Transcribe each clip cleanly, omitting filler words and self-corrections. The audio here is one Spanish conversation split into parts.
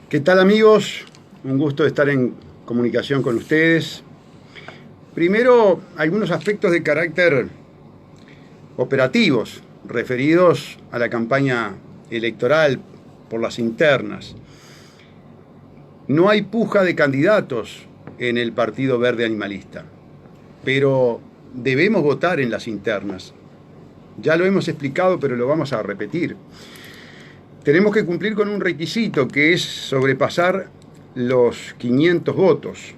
¿Qué tal, amigos? Un gusto estar en comunicación con ustedes. Primero, algunos aspectos de carácter operativos referidos a la campaña electoral por las internas. No hay puja de candidatos en el Partido Verde Animalista, pero debemos votar en las internas. Ya lo hemos explicado, pero lo vamos a repetir. Tenemos que cumplir con un requisito, que es sobrepasar los 500 votos.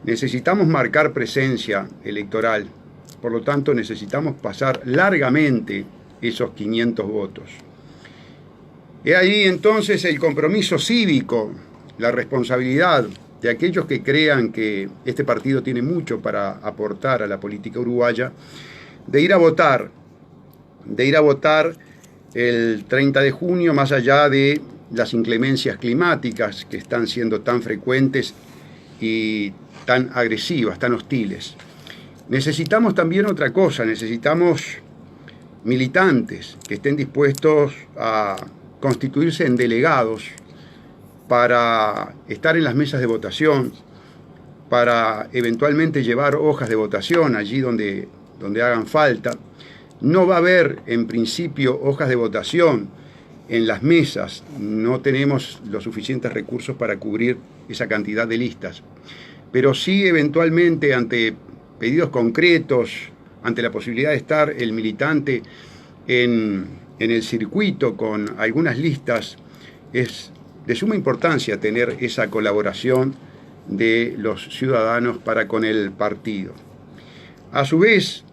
Necesitamos marcar presencia electoral, por lo tanto necesitamos pasar largamente esos 500 votos. He ahí entonces el compromiso cívico, la responsabilidad de aquellos que crean que este partido tiene mucho para aportar a la política uruguaya, de ir a votar el 30 de junio, más allá de las inclemencias climáticas que están siendo tan frecuentes y tan agresivas, tan hostiles. Necesitamos también otra cosa, necesitamos militantes que estén dispuestos a constituirse en delegados para estar en las mesas de votación, para eventualmente llevar hojas de votación allí donde hagan falta. No va a haber, en principio, hojas de votación en las mesas. No tenemos los suficientes recursos para cubrir esa cantidad de listas. Pero sí, eventualmente, ante pedidos concretos, ante la posibilidad de estar el militante en el circuito con algunas listas, es de suma importancia tener esa colaboración de los ciudadanos para con el partido. A su vez,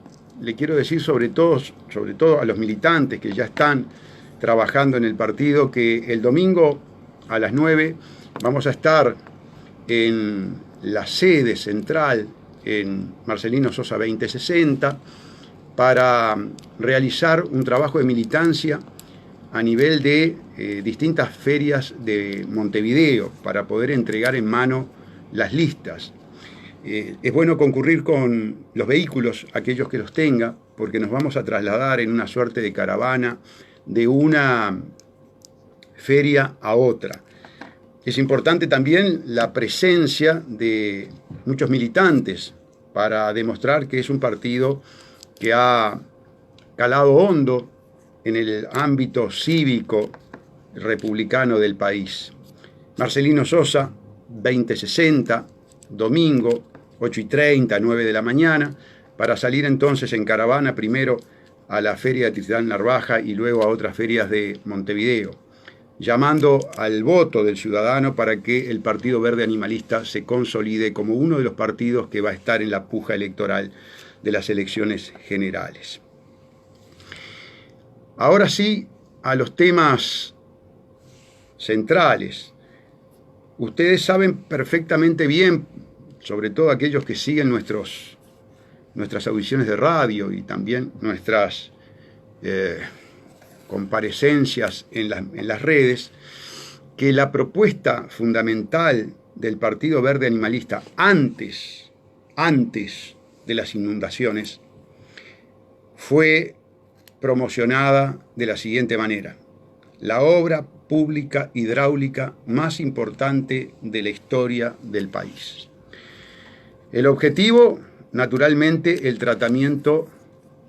le quiero decir sobre todo a los militantes que ya están trabajando en el partido, que el domingo a las 9 vamos a estar en la sede central en Marcelino Sosa 2060 para realizar un trabajo de militancia a nivel de distintas ferias de Montevideo para poder entregar en mano las listas. Es bueno concurrir con los vehículos, aquellos que los tenga, porque nos vamos a trasladar en una suerte de caravana de una feria a otra. Es importante también la presencia de muchos militantes para demostrar que es un partido que ha calado hondo en el ámbito cívico republicano del país. Marcelino Sosa, 2060, domingo, 8:30, 9 de la mañana, para salir entonces en caravana primero a la feria de Tizidán Narvaja y luego a otras ferias de Montevideo, llamando al voto del ciudadano para que el Partido Verde Animalista se consolide como uno de los partidos que va a estar en la puja electoral de las elecciones generales. Ahora sí, a los temas centrales. Ustedes saben perfectamente bien, sobre todo aquellos que siguen nuestras audiciones de radio y también nuestras comparecencias en las redes, que la propuesta fundamental del Partido Verde Animalista antes de las inundaciones fue promocionada de la siguiente manera: la obra pública hidráulica más importante de la historia del país. El objetivo, naturalmente, el tratamiento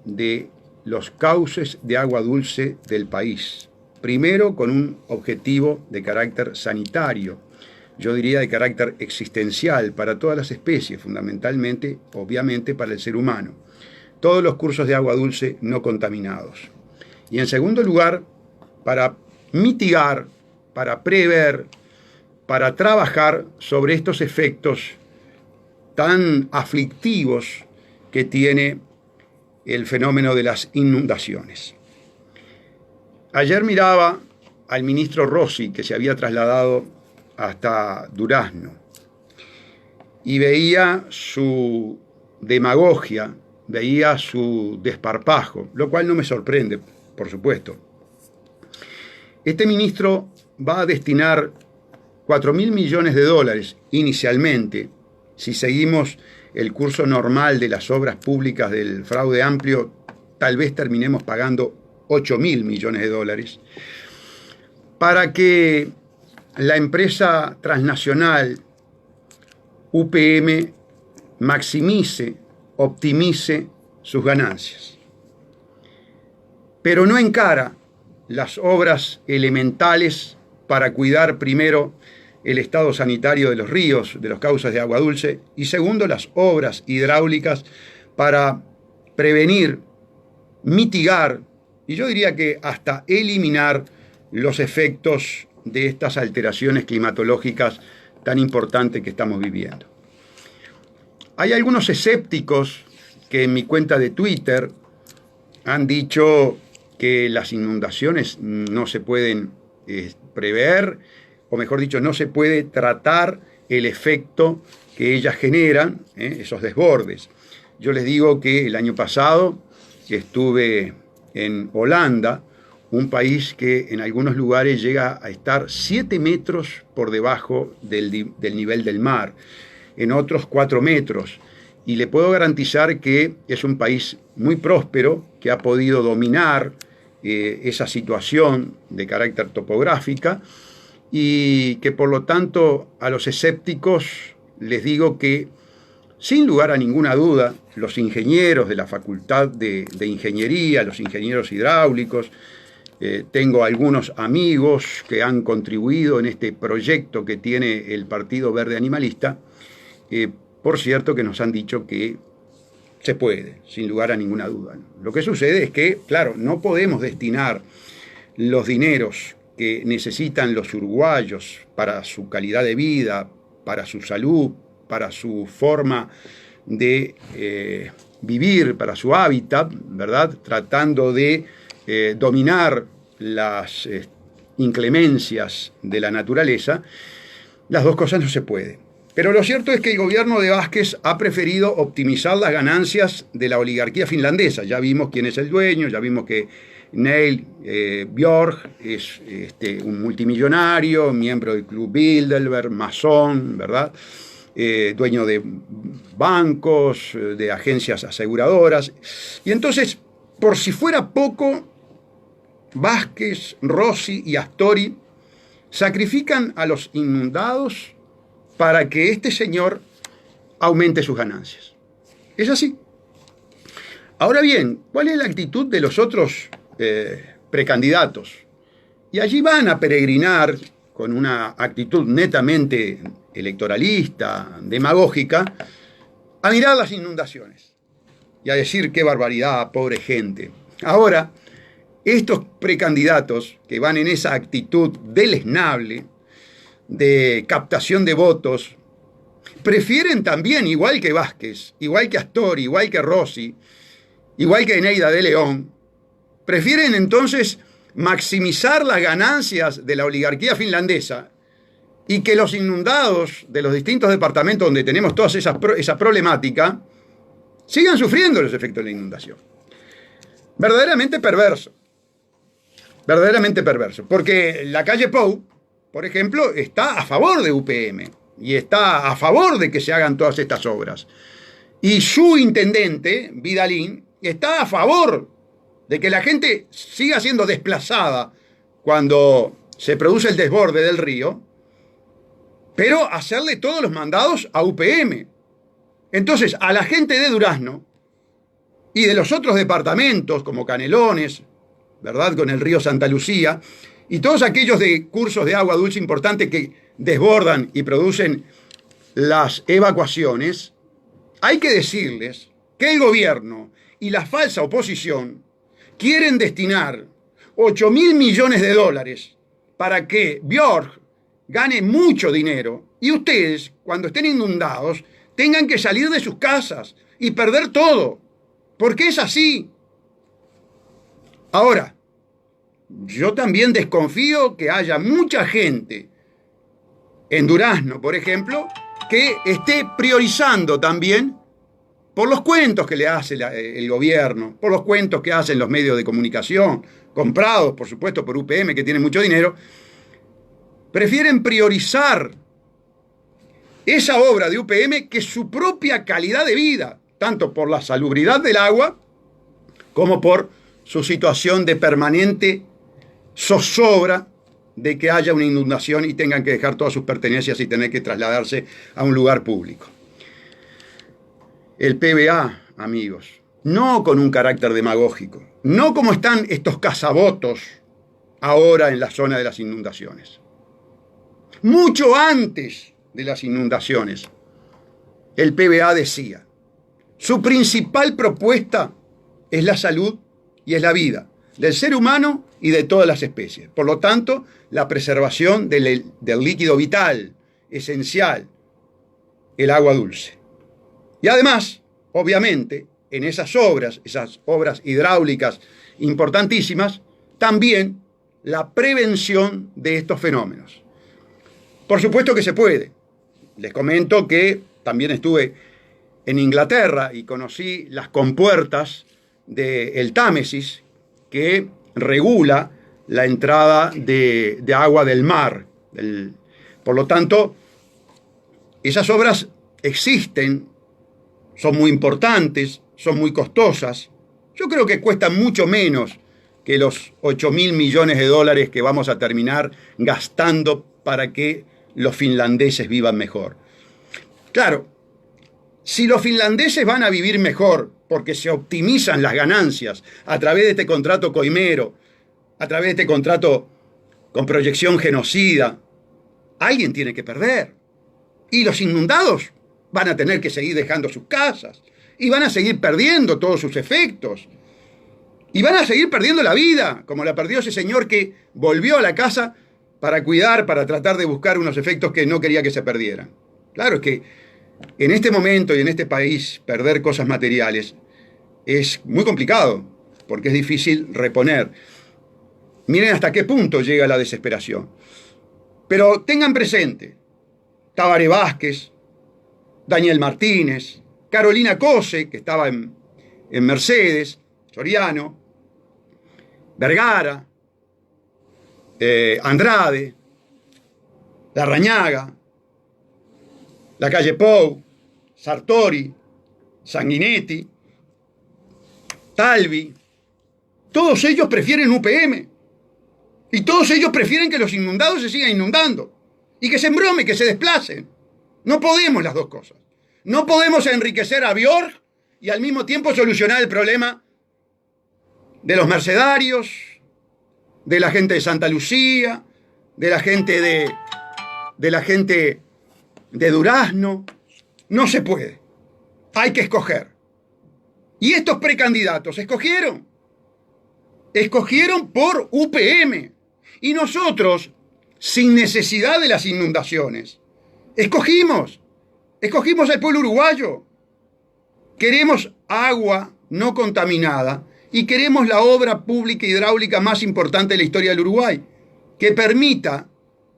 de los cauces de agua dulce del país. Primero, con un objetivo de carácter sanitario, yo diría de carácter existencial para todas las especies, fundamentalmente, obviamente, para el ser humano. Todos los cursos de agua dulce no contaminados. Y en segundo lugar, para mitigar, para prever, para trabajar sobre estos efectos tan aflictivos que tiene el fenómeno de las inundaciones. Ayer miraba al ministro Rossi, que se había trasladado hasta Durazno, y veía su demagogia, veía su desparpajo, lo cual no me sorprende, por supuesto. Este ministro va a destinar 4.000 millones de dólares inicialmente, si seguimos el curso normal de las obras públicas del fraude amplio, tal vez terminemos pagando 8.000 millones de dólares, para que la empresa transnacional UPM maximice, optimice sus ganancias, pero no encara las obras elementales para cuidar primero el estado sanitario de los ríos, de los cauces de agua dulce, y segundo, las obras hidráulicas para prevenir, mitigar, y yo diría que hasta eliminar los efectos de estas alteraciones climatológicas tan importantes que estamos viviendo. Hay algunos escépticos que en mi cuenta de Twitter han dicho que las inundaciones no se pueden prever, o mejor dicho, no se puede tratar el efecto que ellas generan, esos desbordes. Yo les digo que el año pasado estuve en Holanda, un país que en algunos lugares llega a estar 7 metros por debajo del nivel del mar, en otros 4 metros. Y le puedo garantizar que es un país muy próspero, que ha podido dominar esa situación de carácter topográfica, y que por lo tanto a los escépticos les digo que sin lugar a ninguna duda los ingenieros de la Facultad de Ingeniería, los ingenieros hidráulicos, tengo algunos amigos que han contribuido en este proyecto que tiene el Partido Verde Animalista, por cierto que nos han dicho que se puede, sin lugar a ninguna duda. Lo que sucede es que, claro, no podemos destinar los dineros que necesitan los uruguayos para su calidad de vida, para su salud, para su forma de vivir, para su hábitat, ¿verdad? Tratando de dominar las inclemencias de la naturaleza, las dos cosas no se pueden. Pero lo cierto es que el gobierno de Vázquez ha preferido optimizar las ganancias de la oligarquía finlandesa. Ya vimos quién es el dueño, ya vimos que Neil Björk es un multimillonario, miembro del Club Bilderberg, masón, ¿verdad? Dueño de bancos, de agencias aseguradoras. Y entonces, por si fuera poco, Vázquez, Rossi y Astori sacrifican a los inundados para que este señor aumente sus ganancias. Es así. Ahora bien, ¿cuál es la actitud de los otros precandidatos? Y allí van a peregrinar con una actitud netamente electoralista, demagógica, a mirar las inundaciones y a decir qué barbaridad, pobre gente. Ahora, estos precandidatos que van en esa actitud deleznable de captación de votos, prefieren también, igual que Vázquez, igual que Astori, igual que Rossi, igual que Eneida de León, prefieren entonces maximizar las ganancias de la oligarquía finlandesa y que los inundados de los distintos departamentos donde tenemos toda esa problemática sigan sufriendo los efectos de la inundación. Verdaderamente perverso, porque la calle Pou, por ejemplo, está a favor de UPM y está a favor de que se hagan todas estas obras. Y su intendente, Vidalín, está a favor de que la gente siga siendo desplazada cuando se produce el desborde del río, pero hacerle todos los mandados a UPM. Entonces, a la gente de Durazno y de los otros departamentos, como Canelones, ¿verdad?, con el río Santa Lucía, y todos aquellos de cursos de agua dulce importantes que desbordan y producen las evacuaciones, hay que decirles que el gobierno y la falsa oposición quieren destinar 8.000 millones de dólares para que Björk gane mucho dinero y ustedes, cuando estén inundados, tengan que salir de sus casas y perder todo, porque es así. Ahora, yo también desconfío que haya mucha gente en Durazno, por ejemplo, que esté priorizando también por los cuentos que le hace el gobierno, por los cuentos que hacen los medios de comunicación, comprados, por supuesto, por UPM, que tiene mucho dinero, prefieren priorizar esa obra de UPM que su propia calidad de vida, tanto por la salubridad del agua como por su situación de permanente zozobra de que haya una inundación y tengan que dejar todas sus pertenencias y tener que trasladarse a un lugar público. El PBA, amigos, no con un carácter demagógico, no como están estos cazabotos ahora en la zona de las inundaciones. Mucho antes de las inundaciones, el PBA decía, su principal propuesta es la salud y es la vida del ser humano y de todas las especies. Por lo tanto, la preservación del líquido vital, esencial, el agua dulce. Y además, obviamente, en esas obras hidráulicas importantísimas, también la prevención de estos fenómenos. Por supuesto que se puede. Les comento que también estuve en Inglaterra y conocí las compuertas del Támesis, que regula la entrada de agua del mar. Por lo tanto, esas obras existen, son muy importantes, son muy costosas. Yo creo que cuestan mucho menos que los 8.000 millones de dólares que vamos a terminar gastando para que los finlandeses vivan mejor. Claro, si los finlandeses van a vivir mejor porque se optimizan las ganancias a través de este contrato coimero, a través de este contrato con proyección genocida, alguien tiene que perder. Y los inundados van a tener que seguir dejando sus casas y van a seguir perdiendo todos sus efectos. Y van a seguir perdiendo la vida, como la perdió ese señor que volvió a la casa para cuidar, para tratar de buscar unos efectos que no quería que se perdieran. Claro, es que en este momento y en este país perder cosas materiales es muy complicado, porque es difícil reponer. Miren hasta qué punto llega la desesperación. Pero tengan presente, Tabaré Vázquez, Daniel Martínez, Carolina Cose, que estaba en Mercedes, Soriano, Vergara, Andrade, Larrañaga, la calle Pou, Sartori, Sanguinetti, Talvi, todos ellos prefieren UPM. Y todos ellos prefieren que los inundados se sigan inundando. Y que se embrome, que se desplacen. No podemos las dos cosas. No podemos enriquecer a Björk y al mismo tiempo solucionar el problema de los mercedarios, de la gente de Santa Lucía, de la gente de Durazno. No se puede. Hay que escoger. Y estos precandidatos escogieron por UPM. Y nosotros, sin necesidad de las inundaciones, escogimos al pueblo uruguayo. Queremos agua no contaminada y queremos la obra pública hidráulica más importante de la historia del Uruguay, que permita,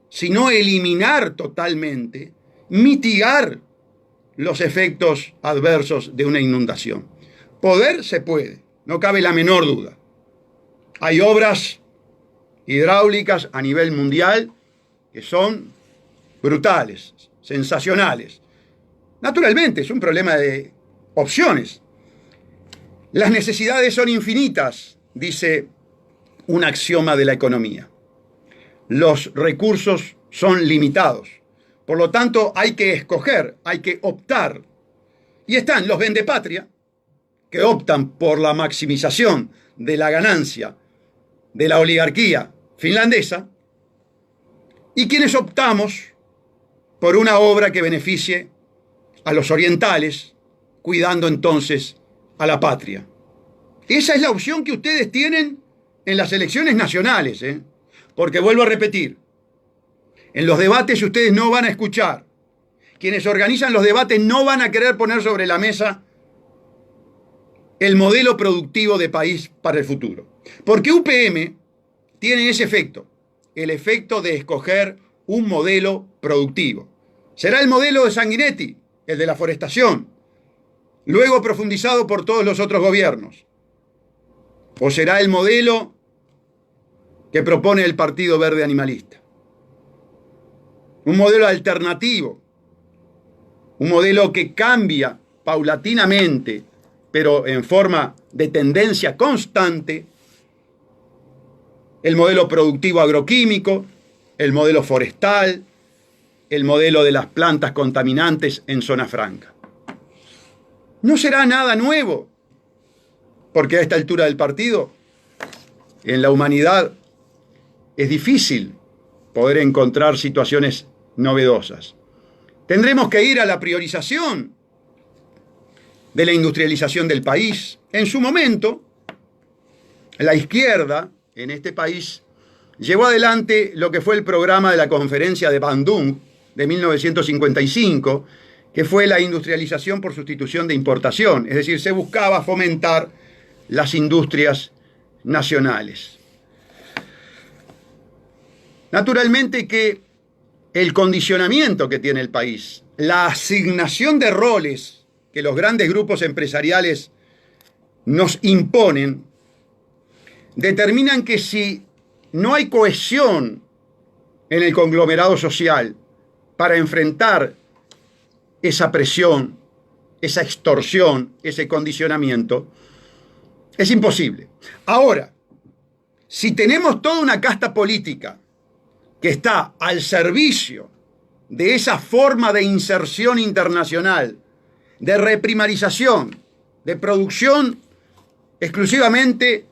si no eliminar totalmente, mitigar los efectos adversos de una inundación. Poder se puede, no cabe la menor duda. Hay obras hidráulicas a nivel mundial que son brutales, sensacionales. Naturalmente, es un problema de opciones. Las necesidades son infinitas, dice un axioma de la economía. Los recursos son limitados. Por lo tanto, hay que escoger, hay que optar. Y están los vendepatria, que optan por la maximización de la ganancia de la oligarquía finlandesa, y quienes optamos por una obra que beneficie a los orientales, cuidando entonces a la patria. Esa es la opción que ustedes tienen en las elecciones nacionales, porque vuelvo a repetir, en los debates ustedes no van a escuchar, quienes organizan los debates no van a querer poner sobre la mesa el modelo productivo de país para el futuro. Porque UPM tiene ese efecto, el efecto de escoger un modelo productivo. Será el modelo de Sanguinetti, el de la forestación, luego profundizado por todos los otros gobiernos. O será el modelo que propone el Partido Verde Animalista. Un modelo alternativo, un modelo que cambia paulatinamente, pero en forma de tendencia constante, el modelo productivo agroquímico, el modelo forestal, el modelo de las plantas contaminantes en zona franca. No será nada nuevo, porque a esta altura del partido, en la humanidad, es difícil poder encontrar situaciones novedosas. Tendremos que ir a la priorización de la industrialización del país. En su momento, la izquierda en este país llevó adelante lo que fue el programa de la Conferencia de Bandung de 1955, que fue la industrialización por sustitución de importación, es decir, se buscaba fomentar las industrias nacionales. Naturalmente que el condicionamiento que tiene el país, la asignación de roles que los grandes grupos empresariales nos imponen, determinan que si no hay cohesión en el conglomerado social para enfrentar esa presión, esa extorsión, ese condicionamiento, es imposible. Ahora, si tenemos toda una casta política que está al servicio de esa forma de inserción internacional, de reprimarización, de producción exclusivamente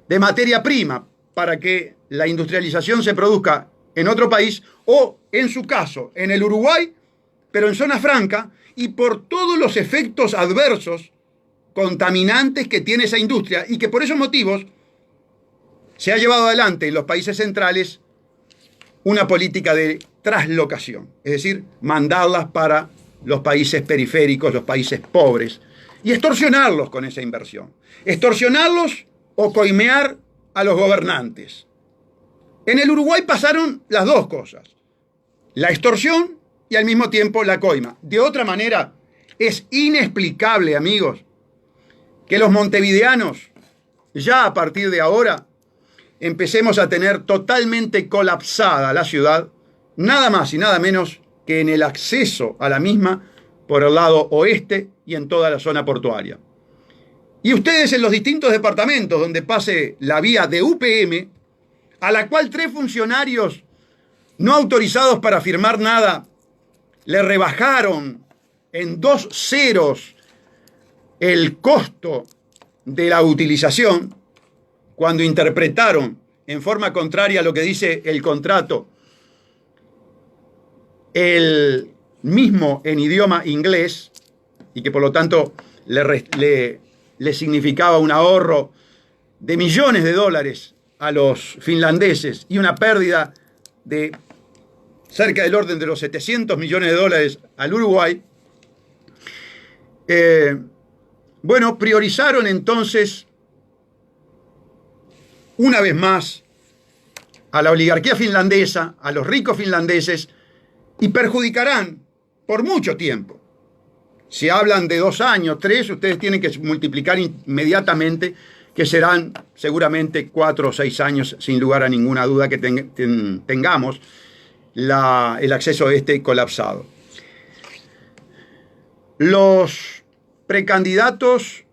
de materia prima para que la industrialización se produzca en otro país o, en su caso, en el Uruguay, pero en zona franca, y por todos los efectos adversos, contaminantes que tiene esa industria y que por esos motivos se ha llevado adelante en los países centrales una política de traslocación, es decir, mandarlas para los países periféricos, los países pobres, y extorsionarlos con esa inversión. Extorsionarlos o coimear a los gobernantes. En el Uruguay pasaron las dos cosas, la extorsión y al mismo tiempo la coima. De otra manera, es inexplicable, amigos, que los montevideanos, ya a partir de ahora, empecemos a tener totalmente colapsada la ciudad, nada más y nada menos que en el acceso a la misma por el lado oeste y en toda la zona portuaria. Y ustedes en los distintos departamentos donde pase la vía de UPM, a la cual 3 funcionarios no autorizados para firmar nada le rebajaron en 2 ceros el costo de la utilización, cuando interpretaron en forma contraria a lo que dice el contrato, el mismo en idioma inglés, y que por lo tanto le significaba un ahorro de millones de dólares a los finlandeses y una pérdida de cerca del orden de los 700 millones de dólares al Uruguay. Bueno, priorizaron entonces una vez más a la oligarquía finlandesa, a los ricos finlandeses, y perjudicarán por mucho tiempo. Si hablan de 2 años, 3, ustedes tienen que multiplicar inmediatamente, que serán seguramente 4 o 6 años, sin lugar a ninguna duda, que tengamos el acceso colapsado. Los precandidatos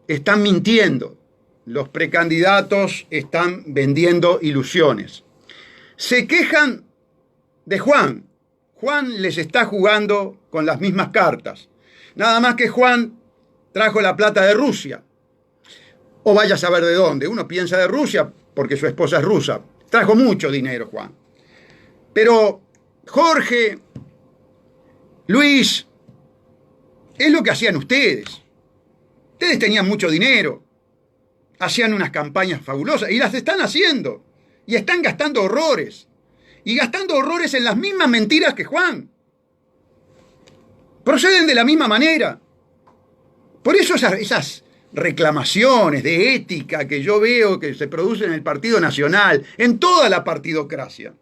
están mintiendo. Los precandidatos están vendiendo ilusiones. Se quejan de Juan. Juan les está jugando con las mismas cartas. Nada más que Juan trajo la plata de Rusia. O vaya a saber de dónde. Uno piensa de Rusia porque su esposa es rusa. Trajo mucho dinero Juan. Pero Jorge, Luis, es lo que hacían ustedes. Ustedes tenían mucho dinero. Hacían unas campañas fabulosas y las están haciendo. Y están gastando horrores. Y gastando horrores en las mismas mentiras que Juan. Proceden de la misma manera. Por eso esas reclamaciones de ética que yo veo que se producen en el Partido Nacional, en toda la partidocracia,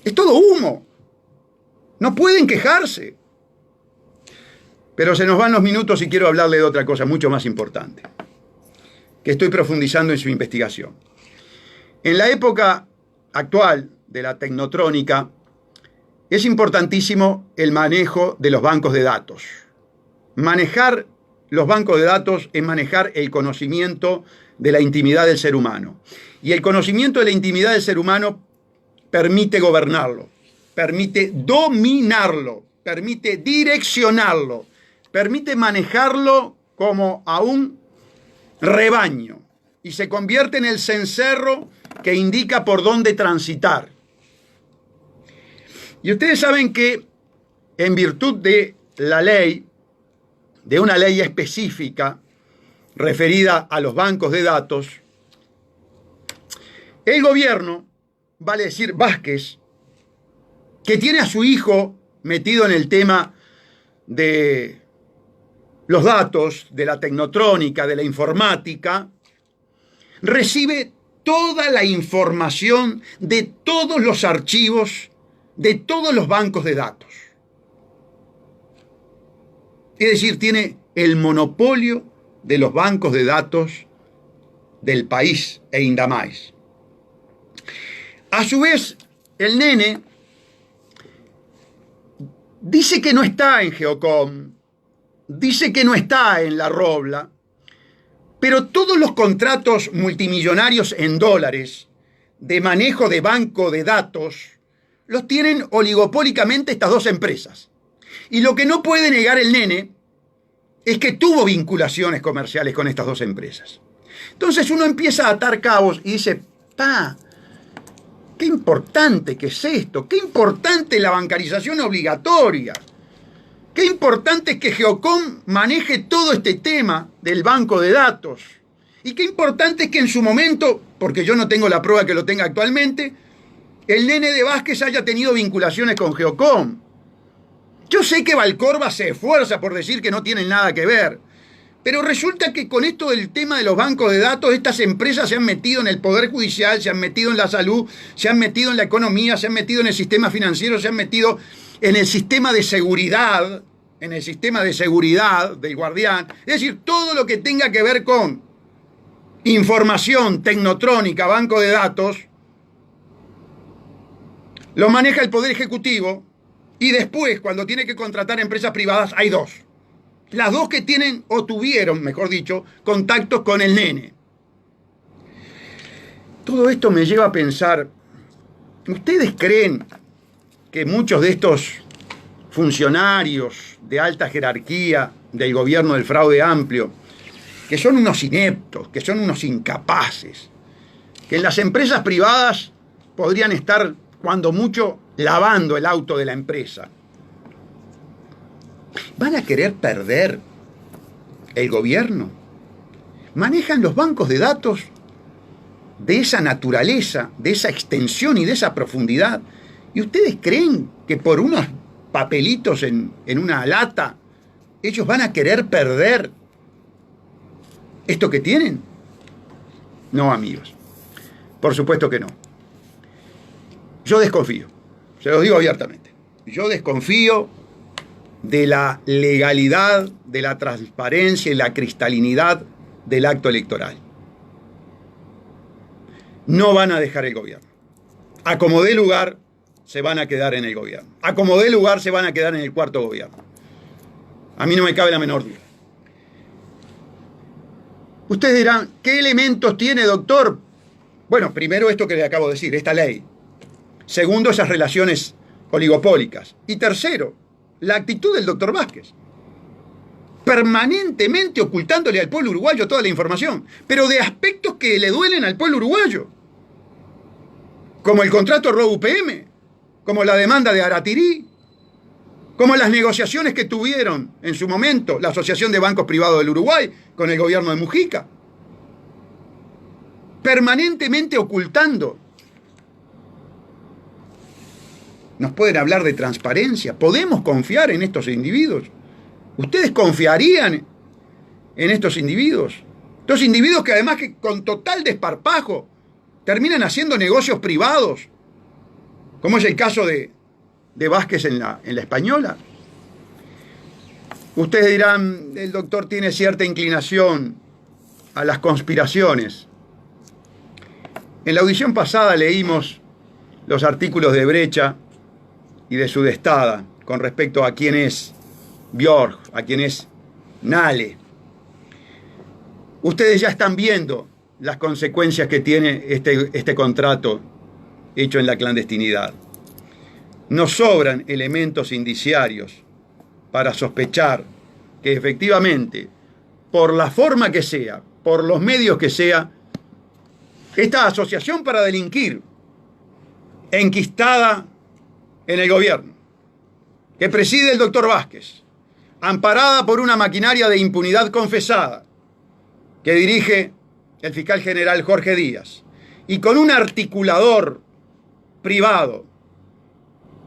es todo humo. No pueden quejarse. Pero se nos van los minutos y quiero hablarle de otra cosa mucho más importante, que estoy profundizando en su investigación. En la época actual de la tecnotrónica, es importantísimo el manejo de los bancos de datos. Manejar los bancos de datos es manejar el conocimiento de la intimidad del ser humano. Y el conocimiento de la intimidad del ser humano permite gobernarlo, permite dominarlo, permite direccionarlo, permite manejarlo como a un rebaño y se convierte en el cencerro que indica por dónde transitar. Y ustedes saben que en virtud de la ley, de una ley específica referida a los bancos de datos, el gobierno, vale decir Vázquez, que tiene a su hijo metido en el tema de los datos, de la tecnotrónica, de la informática, recibe toda la información de todos los archivos de todos los bancos de datos. Es decir, tiene el monopolio de los bancos de datos del país e Indamáis. A su vez, el nene dice que no está en Geocom, dice que no está en La Robla, pero todos los contratos multimillonarios en dólares de manejo de banco de datos los tienen oligopólicamente estas dos empresas. Y lo que no puede negar el nene es que tuvo vinculaciones comerciales con estas dos empresas. Entonces uno empieza a atar cabos y dice, qué importante que es esto, qué importante la bancarización obligatoria, qué importante es que Geocom maneje todo este tema del banco de datos, y qué importante es que en su momento, porque yo no tengo la prueba que lo tenga actualmente, el nene de Vázquez haya tenido vinculaciones con Geocom. Yo sé que Valcorba se esfuerza por decir que no tienen nada que ver, pero resulta que con esto del tema de los bancos de datos, estas empresas se han metido en el Poder Judicial, se han metido en la salud, se han metido en la economía, se han metido en el sistema financiero, se han metido en el sistema de seguridad, del Guardián. Es decir, todo lo que tenga que ver con información tecnotrónica, banco de datos, lo maneja el Poder Ejecutivo, y después, cuando tiene que contratar empresas privadas, hay dos. Las dos que tienen, o tuvieron, mejor dicho, contactos con el nene. Todo esto me lleva a pensar, ¿ustedes creen que muchos de estos funcionarios de alta jerarquía del gobierno del fraude amplio, que son unos ineptos, que son unos incapaces, que en las empresas privadas podrían estar, cuando mucho, lavando el auto de la empresa, van a querer perder el gobierno? Manejan los bancos de datos de esa naturaleza, de esa extensión y de esa profundidad. ¿Y ustedes creen que por unos papelitos en una lata ellos van a querer perder esto que tienen? No, amigos. Por supuesto que no. Yo desconfío. Se los digo abiertamente. Yo desconfío de la legalidad, de la transparencia y la cristalinidad del acto electoral. No van a dejar el gobierno. A como dé lugar, se van a quedar en el gobierno. A como dé lugar, se van a quedar en el cuarto gobierno. A mí no me cabe la menor duda. Ustedes dirán, ¿qué elementos tiene, doctor? Bueno, primero esto que le acabo de decir, esta ley. Segundo, esas relaciones oligopólicas. Y tercero, la actitud del doctor Vázquez, permanentemente ocultándole al pueblo uruguayo toda la información, pero de aspectos que le duelen al pueblo uruguayo, como el contrato ROU-UPM, como la demanda de Aratirí, como las negociaciones que tuvieron en su momento la Asociación de Bancos Privados del Uruguay con el gobierno de Mujica, permanentemente ocultando. Nos pueden hablar de transparencia. ¿Podemos confiar en estos individuos? ¿Ustedes confiarían en estos individuos? Estos individuos que además que con total desparpajo terminan haciendo negocios privados, como es el caso de Vázquez en la Española. Ustedes dirán, el doctor tiene cierta inclinación a las conspiraciones. En la audición pasada leímos los artículos de Brecha y de Sudestada con respecto a quién es Björk, a quién es Nale. Ustedes ya están viendo las consecuencias que tiene este contrato hecho en la clandestinidad. Nos sobran elementos indiciarios para sospechar que efectivamente, por la forma que sea, por los medios que sea, esta asociación para delinquir, enquistada en el gobierno, que preside el doctor Vázquez, amparada por una maquinaria de impunidad confesada, que dirige el fiscal general Jorge Díaz, y con un articulador privado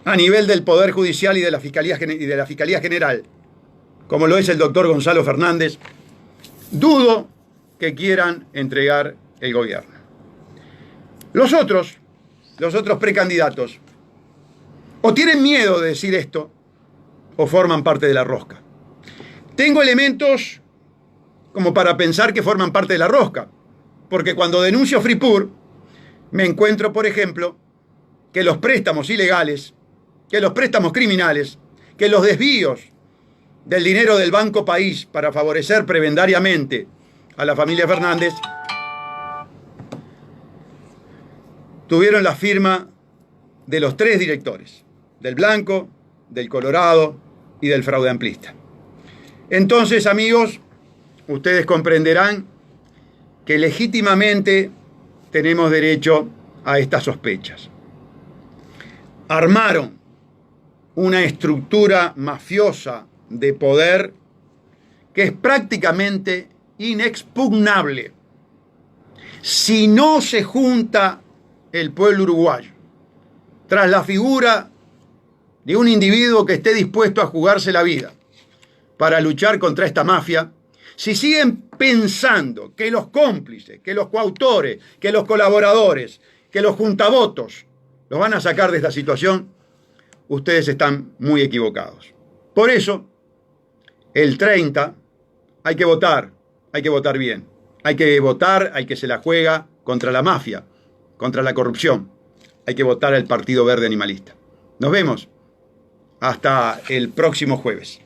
a nivel del Poder Judicial y de la Fiscalía General, como lo es el doctor Gonzalo Fernández, dudo que quieran entregar el gobierno. Los otros precandidatos, o tienen miedo de decir esto, o forman parte de la rosca. Tengo elementos como para pensar que forman parte de la rosca, porque cuando denuncio Fripur, me encuentro, por ejemplo, que los préstamos ilegales, que los préstamos criminales, que los desvíos del dinero del Banco País para favorecer prebendariamente a la familia Fernández, tuvieron la firma de los 3 directores, del Blanco, del Colorado y del fraude amplista. Entonces, amigos, ustedes comprenderán que legítimamente tenemos derecho a estas sospechas. Armaron una estructura mafiosa de poder que es prácticamente inexpugnable si no se junta el pueblo uruguayo tras la figura de un individuo que esté dispuesto a jugarse la vida para luchar contra esta mafia. Si siguen pensando que los cómplices, que los coautores, que los colaboradores, que los juntavotos los van a sacar de esta situación, ustedes están muy equivocados. Por eso, el 30 hay que votar bien. Hay que votar, hay que se la juega contra la mafia, contra la corrupción. Hay que votar al Partido Verde Animalista. Nos vemos hasta el próximo jueves.